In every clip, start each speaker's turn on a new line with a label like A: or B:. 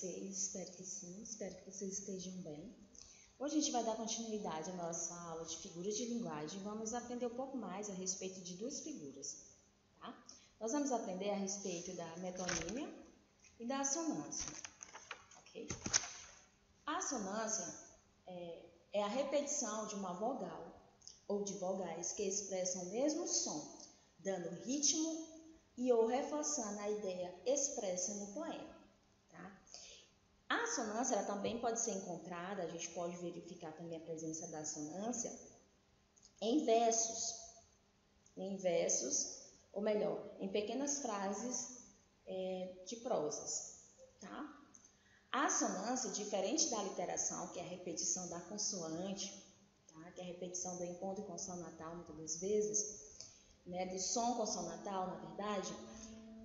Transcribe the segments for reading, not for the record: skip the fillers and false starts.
A: vocês? Espero que sim, espero que vocês estejam bem. Hoje a gente vai dar continuidade à nossa aula de figuras de linguagem e vamos aprender um pouco mais a respeito de duas figuras, tá? Nós vamos aprender a respeito da metonímia e da assonância, ok? A assonância é a repetição de uma vogal ou de vogais que expressam o mesmo som, dando ritmo e ou reforçando a ideia expressa no poema. A assonância ela também pode ser encontrada, a gente pode verificar também a presença da assonância em versos, ou melhor, em pequenas frases de prosas, tá? A assonância, diferente da literação, que é a repetição da consoante, tá? Que é a repetição do encontro consonantal muitas das vezes, né? Do som consonantal, na verdade,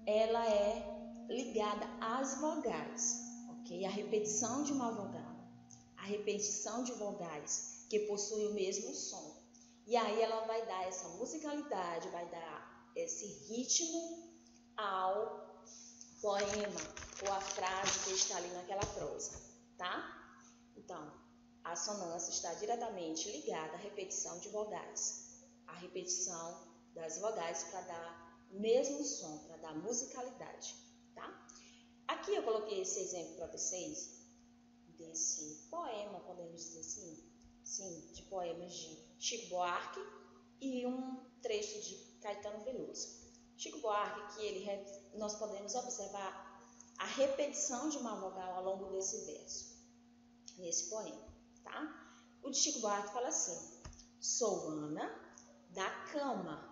A: ela é ligada às vogais. A repetição de uma vogal, a repetição de vogais que possuem o mesmo som. E aí ela vai dar essa musicalidade, vai dar esse ritmo ao poema ou à frase que está ali naquela prosa, tá? Então, a assonância está diretamente ligada à repetição de vogais, a repetição das vogais para dar o mesmo som, para dar musicalidade, tá? Aqui eu coloquei esse exemplo para vocês, desse poema, podemos dizer assim, sim, de poemas de Chico Buarque e um trecho de Caetano Veloso. Chico Buarque, nós podemos observar a repetição de uma vogal ao longo desse verso, nesse poema, tá? O de Chico Buarque fala assim: sou Ana da cama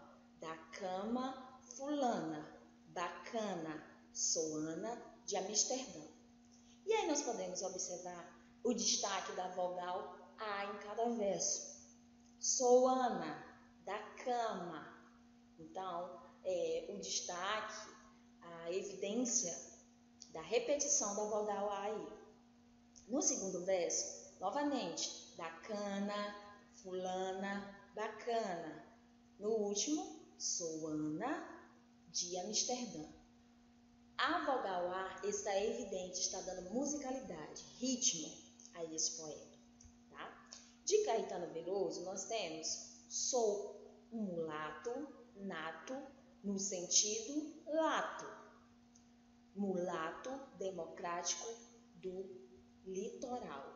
A: fulana, bacana, sou Ana de Amsterdã. E aí nós podemos observar o destaque da vogal A em cada verso. Sou Ana da cama. Então, o destaque, a evidência da repetição da vogal A aí. No segundo verso, novamente, da cana, fulana, bacana. No último, sou Ana de Amsterdã. A vogal A está evidente, está dando musicalidade, ritmo a esse poema, tá? De Caetano Veloso, nós temos sou um mulato, nato, no sentido lato. Mulato democrático do litoral.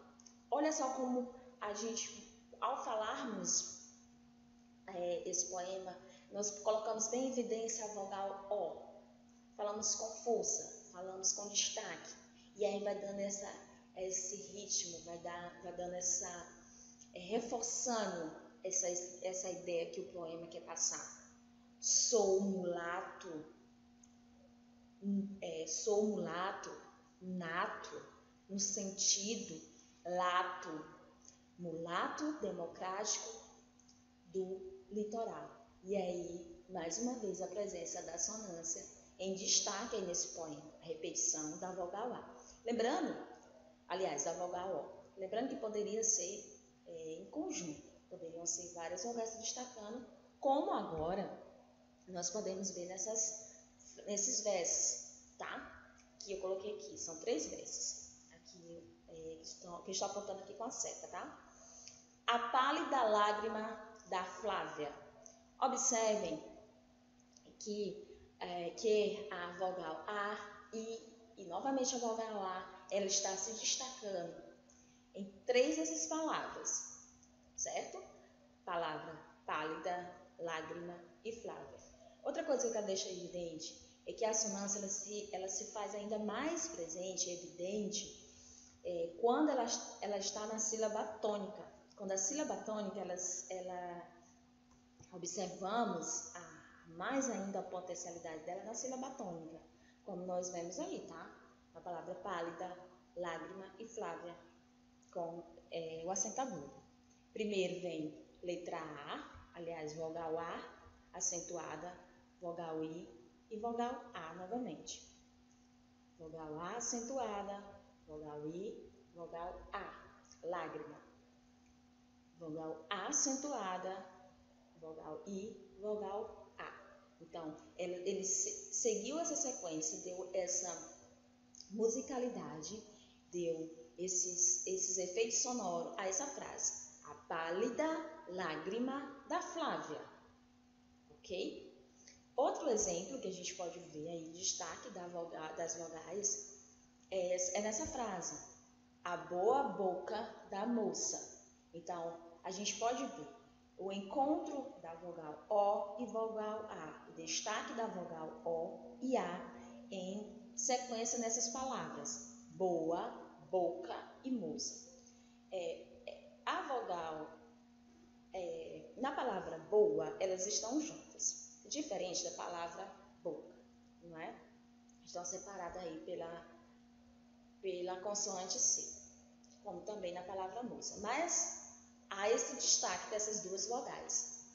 A: Olha só como a gente, ao falarmos esse poema, nós colocamos bem em evidência a vogal O. Falamos com força, falamos com destaque, e aí vai dando esse ritmo, vai dando reforçando essa ideia que o poema quer passar. Sou mulato, nato, no sentido lato, mulato democrático do litoral. E aí, mais uma vez, a presença da assonância em destaque aí nesse poema, a repetição da vogal A. Lembrando, aliás, da vogal O. Lembrando que poderia ser em conjunto, poderiam ser várias vogais se destacando, como agora nós podemos ver nesses versos, tá? Que eu coloquei aqui, são 3 versos, aqui, que estou apontando aqui com a seta, tá? A pálida lágrima da Flávia. Observem que a vogal A e novamente a vogal A, ela está se destacando em 3 dessas palavras, certo? Palavra pálida, lágrima e Flávia. Outra coisa que eu quero deixar evidente é que a assonância ela se faz ainda mais presente, evidente, quando ela está na sílaba tônica. Quando a sílaba tônica, ela observamos mais ainda a potencialidade dela na sílaba tônica, como nós vemos aí, tá? A palavra pálida, lágrima e Flávia, com o acento agudo. Primeiro vem letra A, aliás, vogal A, acentuada, vogal I e vogal A novamente. Vogal A acentuada, vogal I, vogal A, lágrima. Vogal A acentuada, vogal I, vogal A. Então, ele seguiu essa sequência, deu essa musicalidade deu esses efeitos sonoros a essa frase. A pálida lágrima da Flávia. Ok? Outro exemplo que a gente pode ver aí, destaque das vogais, é nessa frase. A boa boca da moça. Então, a gente pode ver o encontro da vogal O e vogal A, o destaque da vogal O e A em sequência nessas palavras, boa, boca e moça. A vogal, na palavra boa, elas estão juntas, diferente da palavra boca, não é? Estão separadas aí pela consoante C, como também na palavra moça. Mas há esse destaque dessas duas vogais,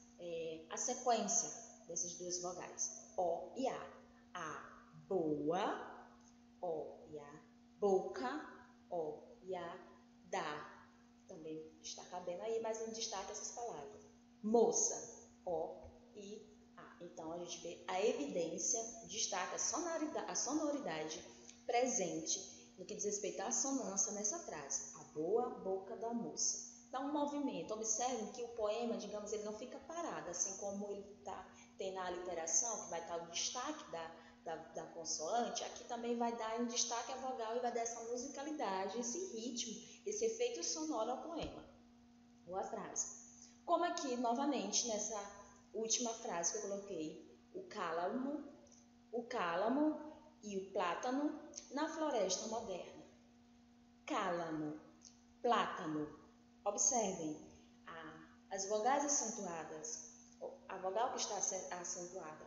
A: a sequência dessas duas vogais, O e A. A boa, O e A. Boca, O e A. Da, também está cabendo aí, mas não destaca essas palavras. Moça, O e A. Então, a gente vê a evidência, destaca a sonoridade presente no que diz respeito à assonância nessa frase. A boa boca da moça. Dá um movimento. Observem que o poema, digamos, ele não fica parado, assim como ele tem na aliteração, que vai estar o destaque da consoante, aqui também vai dar um destaque à vogal e vai dar essa musicalidade, esse ritmo, esse efeito sonoro ao poema, ou à frase. Como aqui, novamente, nessa última frase que eu coloquei, o cálamo e o plátano na floresta moderna. Cálamo, plátano. Observem, as vogais acentuadas, a vogal que está acentuada,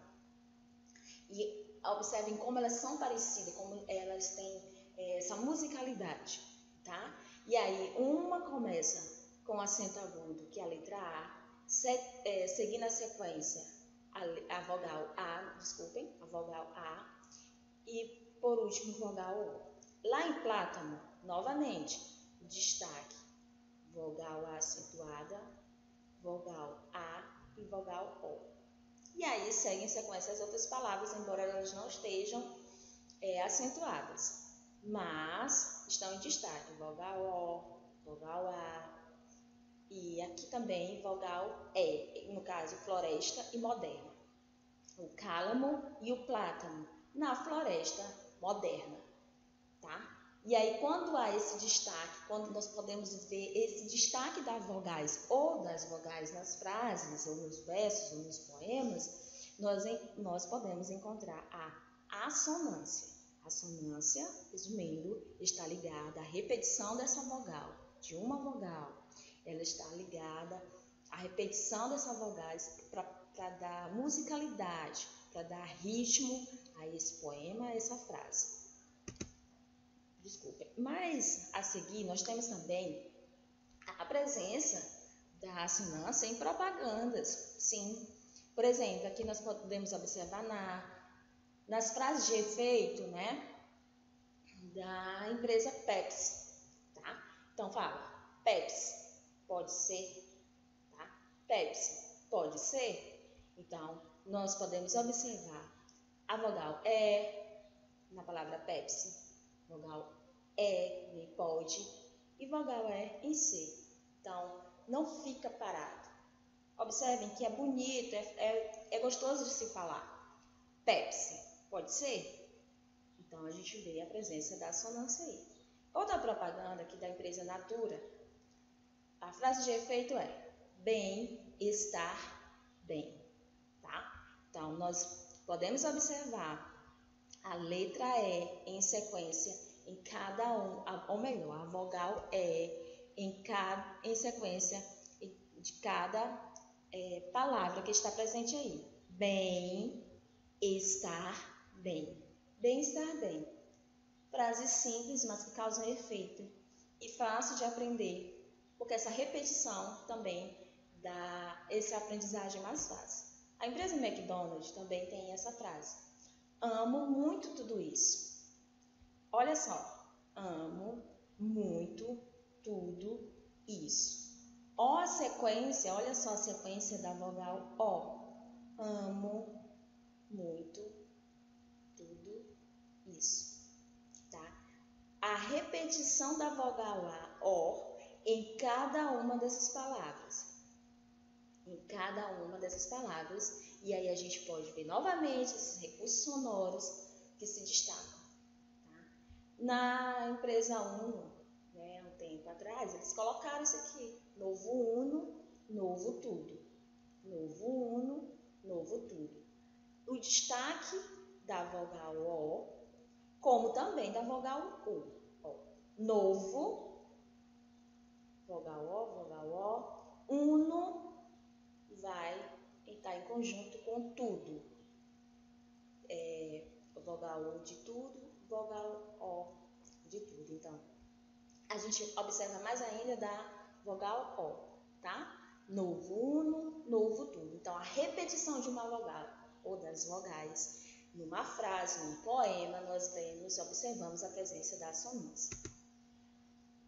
A: e observem como elas são parecidas, como elas têm essa musicalidade, tá? E aí, uma começa com acento agudo, que é a letra A, seguindo a sequência, a vogal A, e por último, vogal O. Lá em plátano, novamente, destaque, vogal A acentuada, vogal A e vogal O. E aí seguem em sequência as outras palavras, embora elas não estejam acentuadas, mas estão em destaque, vogal O, vogal A, e aqui também vogal E, no caso floresta e moderna. O cálamo e o plátano na floresta moderna, tá? E aí, quando há esse destaque, quando nós podemos ver esse destaque das vogais nas frases, ou nos versos, ou nos poemas, nós podemos encontrar a assonância. A assonância, resumindo, está ligada à repetição dessa vogal, de uma vogal. Ela está ligada à repetição dessas vogais para dar musicalidade, para dar ritmo a esse poema, a essa frase. Desculpem. Mas, a seguir, nós temos também a presença da assonância em propagandas. Sim. Por exemplo, aqui nós podemos observar nas frases de efeito, né, da empresa Pepsi, tá? Então, fala, Pepsi, pode ser, tá? Pepsi, pode ser. Então, nós podemos observar a vogal E na palavra Pepsi, vogal E em pode e vogal E em C. Então, não fica parado. Observem que é bonito, é gostoso de se falar. Pepsi, pode ser? Então, a gente vê a presença da assonância aí. Outra propaganda aqui da empresa Natura, a frase de efeito é bem, estar bem, tá? Então, nós podemos observar a letra E em sequência em cada ou melhor, a vogal E em sequência de cada palavra que está presente aí. Bem, estar bem. Bem, estar bem. Frase simples, mas que causam efeito e fácil de aprender, porque essa repetição também dá essa aprendizagem mais fácil. A empresa McDonald's também tem essa frase. Amo muito tudo isso. Olha só. Amo muito tudo isso. Ó, a sequência, olha só a sequência da vogal O. Amo muito tudo isso, tá? A repetição da vogal O em cada uma dessas palavras. Em cada uma dessas palavras. E aí a gente pode ver novamente esses recursos sonoros que se destacam. Tá? Na empresa Uno, né, um tempo atrás, eles colocaram isso aqui. Novo Uno, novo tudo. Novo Uno, novo tudo. O destaque da vogal O, como também da vogal U. Novo, vogal O, uno vai estar em conjunto com tudo. Vogal U de tudo, vogal O de tudo. Então, a gente observa mais ainda da vogal O, tá? Novo uno, novo tudo. Então, a repetição de uma vogal ou das vogais numa frase, num poema, nós observamos a presença da assonância.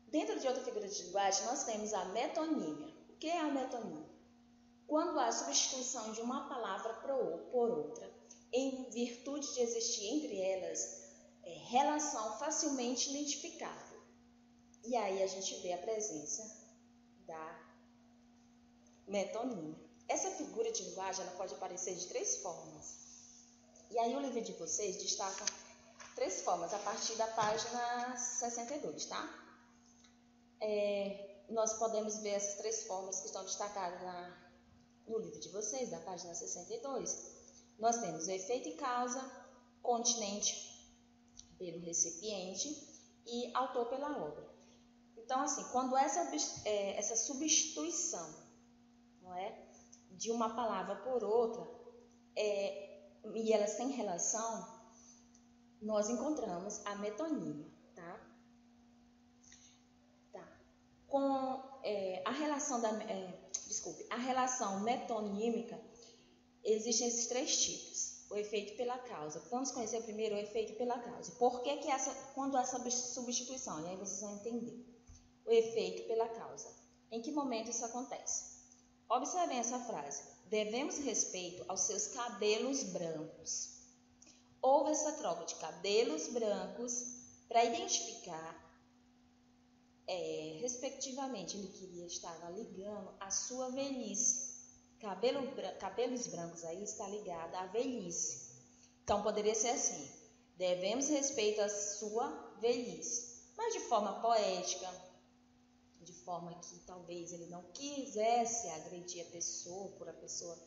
A: Dentro de outra figura de linguagem, nós temos a metonímia. O que é a metonímia? Quando há substituição de uma palavra por outra, em virtude de existir entre elas relação facilmente identificável. E aí a gente vê a presença da metonímia. Essa figura de linguagem ela pode aparecer de 3 formas. E aí o livro de vocês destaca 3 formas a partir da página 62, tá? Nós podemos ver essas 3 formas que estão destacadas no livro de vocês, da página 62. Nós temos o efeito e causa, continente pelo recipiente e autor pela obra. Então, assim, quando essa substituição, não é, de uma palavra por outra, e elas têm relação, nós encontramos a metonímia, tá? Com a relação metonímica, existem esses 3 tipos. O efeito pela causa. Vamos conhecer primeiro o efeito pela causa. Por que quando há substituição? E aí vocês vão entender. O efeito pela causa. Em que momento isso acontece? Observem essa frase. Devemos respeito aos seus cabelos brancos. Houve essa troca de cabelos brancos para identificar, respectivamente, ele estava ligando a sua velhice. Cabelos brancos aí está ligado à velhice. Então, poderia ser assim. Devemos respeito à sua velhice. Mas de forma poética, de forma que talvez ele não quisesse agredir a pessoa, por a pessoa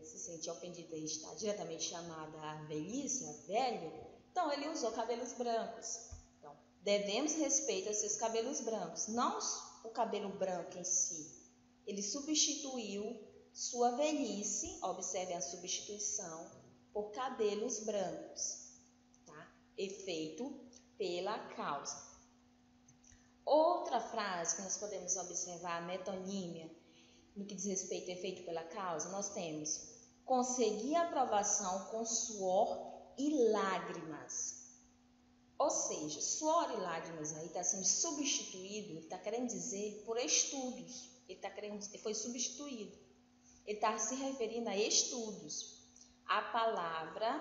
A: se sentir ofendida e estar diretamente chamada a velhice, a velho. Então, ele usou cabelos brancos. Então, devemos respeito aos seus cabelos brancos. Não o cabelo branco em si. Ele substituiu sua velhice, observe a substituição, por cabelos brancos, tá? Efeito pela causa. Outra frase que nós podemos observar, a metonímia, no que diz respeito ao efeito pela causa, nós temos conseguir aprovação com suor e lágrimas. Ou seja, suor e lágrimas aí está sendo substituído, ele está querendo dizer, por estudos. Ele foi substituído. Ele está se referindo a estudos. A palavra,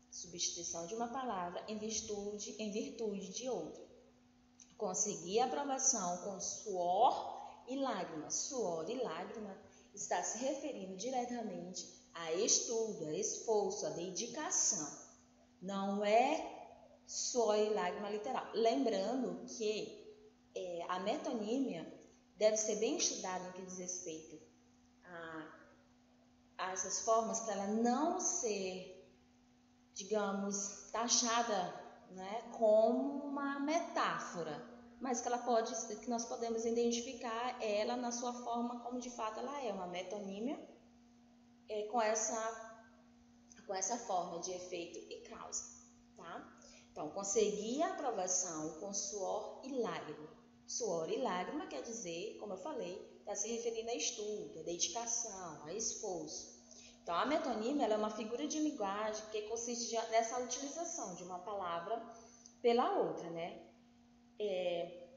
A: substituição de uma palavra em virtude de outra. Conseguir aprovação com suor e lágrima. Suor e lágrima está se referindo diretamente a estudo, a esforço, a dedicação. Não é suor e lágrima literal. Lembrando que a metonímia deve ser bem estudada no que diz respeito a essas formas, para ela não ser, digamos, taxada, né, como uma metáfora, mas que nós podemos identificar ela na sua forma como de fato ela é, uma metonímia com essa forma de efeito e causa, tá? Então, conseguir a aprovação com suor e lágrima. Suor e lágrima quer dizer, como eu falei, está se referindo a estudo, a dedicação, a esforço. Então, a metonímia ela é uma figura de linguagem que consiste nessa utilização de uma palavra pela outra, né? E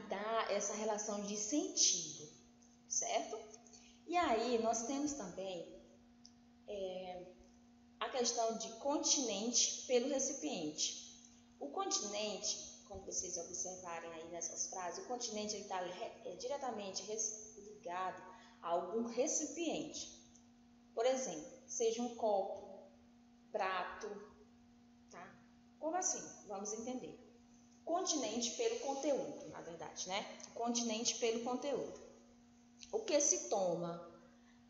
A: dá essa relação de sentido, certo? E aí, nós temos também a questão de continente pelo recipiente. O continente, quando vocês observarem aí nessas frases, o continente está diretamente ligado a algum recipiente. Por exemplo, seja um copo, prato, tá? Como assim? Vamos entender. Continente pelo conteúdo, na verdade, né? Continente pelo conteúdo. O que se toma,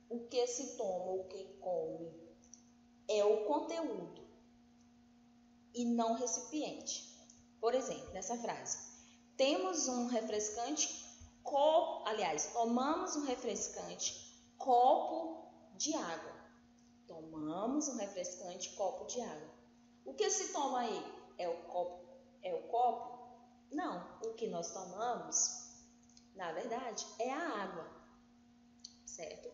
A: o que come, é o conteúdo e não o recipiente. Por exemplo, nessa frase, temos um refrescante copo, tomamos um refrescante copo de água. Tomamos um refrescante copo de água. O que se toma aí? É o copo? É o copo? Não, o que nós tomamos, na verdade, é a água, certo?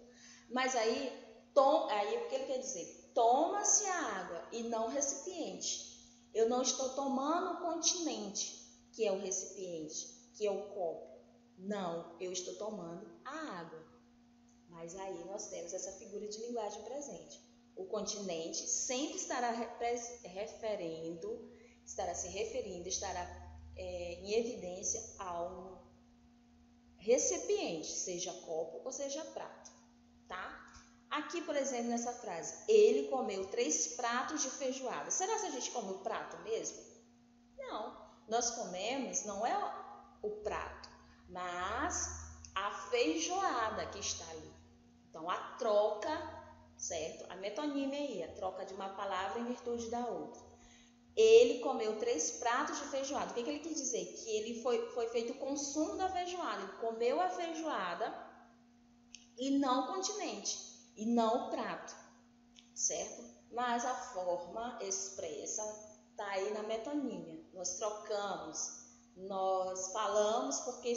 A: Mas aí o que ele quer dizer? Toma-se a água e não o recipiente. Eu não estou tomando o continente, que é o recipiente, que é o copo. Não, eu estou tomando a água. Mas aí nós temos essa figura de linguagem presente. O continente sempre estará se referindo, estará em evidência ao recipiente, seja copo ou seja prato, tá? Aqui, por exemplo, nessa frase, ele comeu 3 pratos de feijoada. Será que a gente come o prato mesmo? Não, nós comemos, não é o prato, mas a feijoada que está ali. Então, a troca, certo? A metonímia aí, a troca de uma palavra em virtude da outra. Ele comeu 3 pratos de feijoada. O que ele quis dizer? Que ele foi feito o consumo da feijoada. Ele comeu a feijoada e não o continente, e não o prato, certo? Mas a forma expressa está aí na metonímia. Nós trocamos, nós falamos porque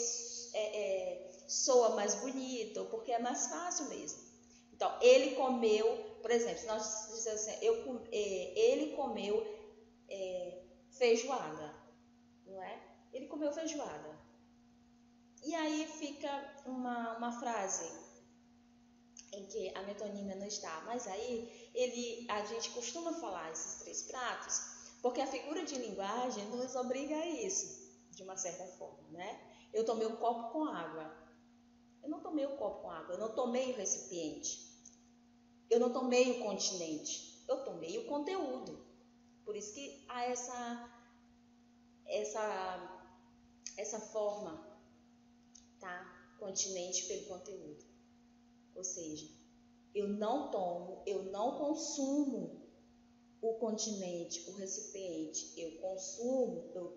A: soa mais bonito, ou porque é mais fácil mesmo. Então, ele comeu, por exemplo, nós dizemos assim, ele comeu feijoada, não é? Ele comeu feijoada. E aí fica uma frase em que a metonímia não está, mas aí a gente costuma falar esses 3 pratos, porque a figura de linguagem nos obriga a isso, de uma certa forma, né? Eu tomei um copo com água. Eu não tomei o copo com água, eu não tomei o recipiente. Eu não tomei o continente, eu tomei o conteúdo. Por isso que há essa forma, tá? Continente pelo conteúdo. Ou seja, eu não consumo o continente, o recipiente. Eu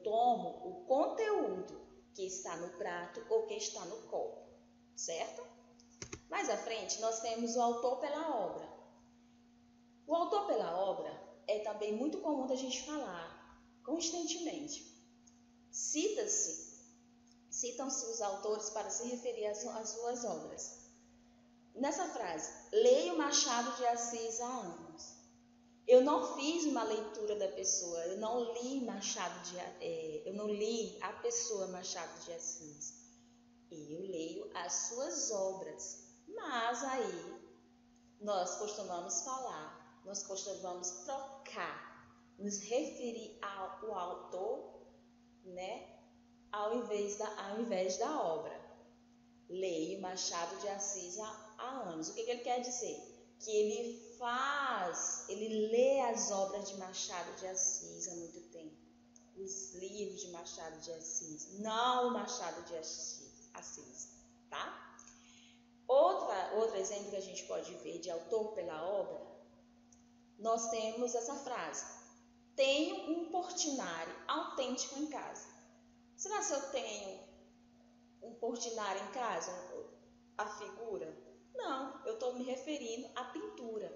A: tomo o conteúdo que está no prato ou que está no copo, certo? Mais à frente, nós temos o autor pela obra. O autor pela obra é também muito comum da gente falar constantemente. Citam-se os autores para se referir às suas obras. Nessa frase, leio Machado de Assis há anos. Eu não fiz uma leitura da pessoa, eu não li a pessoa Machado de Assis. Eu leio as suas obras. Mas aí nós costumamos falar, nós costumamos trocar, nos referir ao autor, né? Ao invés da obra. Leio Machado de Assis há anos. O que ele quer dizer? Que ele lê as obras de Machado de Assis há muito tempo. Os livros de Machado de Assis, não Machado de Assis, tá? Outro exemplo que a gente pode ver de autor pela obra, nós temos essa frase: tenho um portinari autêntico em casa. Será que eu tenho um portinari em casa? A figura? Não, eu estou me referindo à pintura.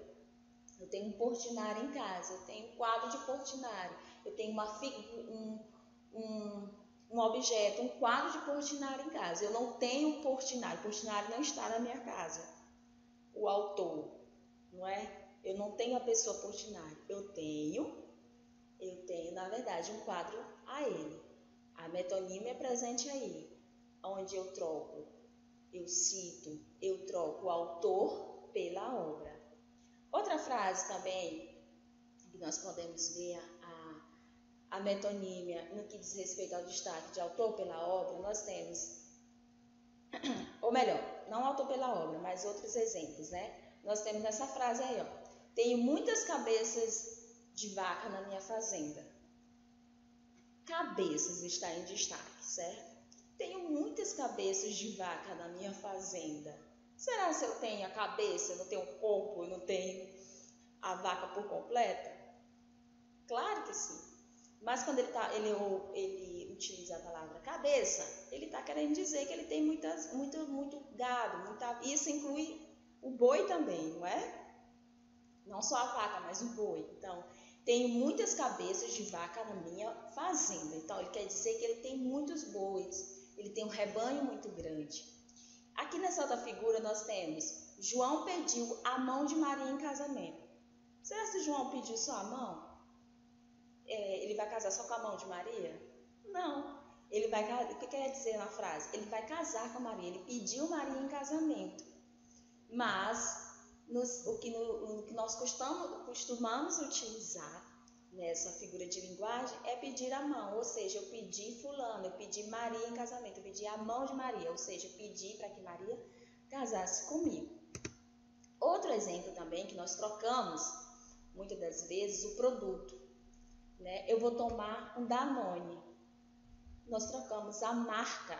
A: Eu tenho um portinari em casa, eu tenho um quadro de portinari, eu tenho um objeto, um quadro de portinari em casa. Eu não tenho um portinari, o portinari não está na minha casa. O autor, não é? Eu não tenho a pessoa portinari, eu tenho, na verdade, um quadro a ele. A metonímia é presente aí, onde eu troco, eu troco o autor pela obra. Outra frase também que nós podemos ver a metonímia, no que diz respeito ao destaque de autor pela obra, nós temos, ou melhor, não autor pela obra, mas outros exemplos, né? Nós temos essa frase aí, ó. Tenho muitas cabeças de vaca na minha fazenda. Cabeças está em destaque, certo? Tenho muitas cabeças de vaca na minha fazenda. Será que eu tenho a cabeça, eu não tenho o corpo, eu não tenho a vaca por completa? Claro que sim. Mas quando ele utiliza a palavra cabeça, ele está querendo dizer que ele tem muito gado. Isso inclui o boi também, não é? Não só a vaca, mas o boi. Então, tenho muitas cabeças de vaca na minha fazenda. Então, ele quer dizer que ele tem muitos bois. Ele tem um rebanho muito grande. Aqui nessa outra figura nós temos João pediu a mão de Maria em casamento. Será que João pediu só a mão? Ele vai casar só com a mão de Maria? Não. O que quer dizer na frase? Ele vai casar com Maria. Ele pediu Maria em casamento. Mas o que nós costumamos utilizar nessa figura de linguagem é pedir a mão, ou seja, eu pedi fulano, eu pedi Maria em casamento, eu pedi a mão de Maria, ou seja, eu pedi para que Maria casasse comigo. Outro exemplo também que nós trocamos, muitas das vezes, o produto, né? Eu vou tomar um Danone. Nós trocamos a marca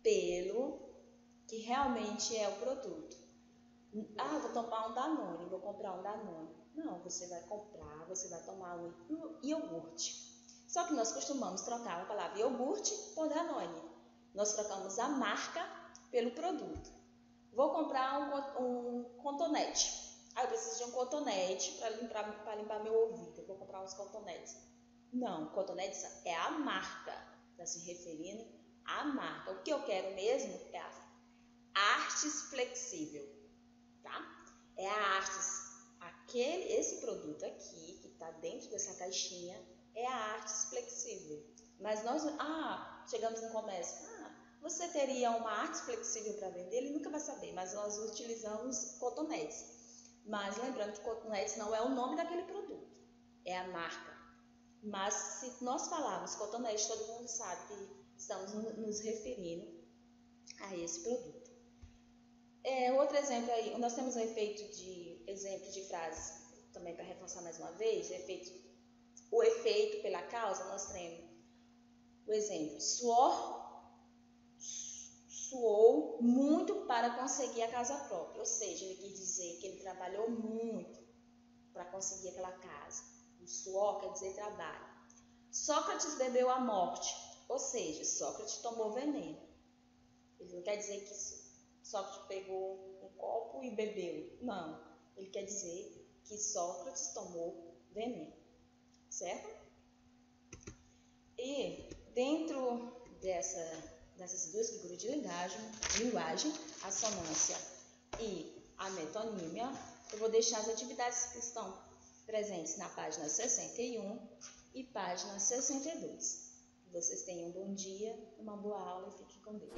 A: pelo que realmente é o produto. Vou tomar um Danone, vou comprar um Danone. Não, você vai tomar um iogurte. Só que nós costumamos trocar a palavra iogurte por Danone. Nós trocamos a marca pelo produto. Vou comprar um cotonete. Eu preciso de um cotonete para limpar meu ouvido. Eu vou comprar uns cotonetes. Não, cotonete é a marca. Está se referindo à marca. O que eu quero mesmo é a Artes Flexível. Tá? É a Artes. Esse produto aqui, que está dentro dessa caixinha, é a Artes Flexível. Mas nós, chegamos no comércio, você teria uma Artes Flexível para vender? Ele nunca vai saber, mas nós utilizamos cotonetes. Mas lembrando que cotonetes não é o nome daquele produto, é a marca. Mas se nós falarmos cotonete, todo mundo sabe que estamos nos referindo a esse produto. Outro exemplo aí, nós temos exemplo de frase, também para reforçar mais uma vez, o efeito pela causa, nós temos o exemplo, suou muito para conseguir a casa própria, ou seja, ele quis dizer que ele trabalhou muito para conseguir aquela casa. O suor quer dizer trabalho. Sócrates bebeu a morte, ou seja, Sócrates tomou veneno. Ele não quer dizer que Sócrates pegou um copo e bebeu. Não, ele quer dizer que Sócrates tomou veneno, certo? E dentro dessas duas figuras de linguagem, a sonância e a metonímia, eu vou deixar as atividades que estão presentes na página 61 e página 62. Que vocês tenham um bom dia, uma boa aula e fiquem com Deus.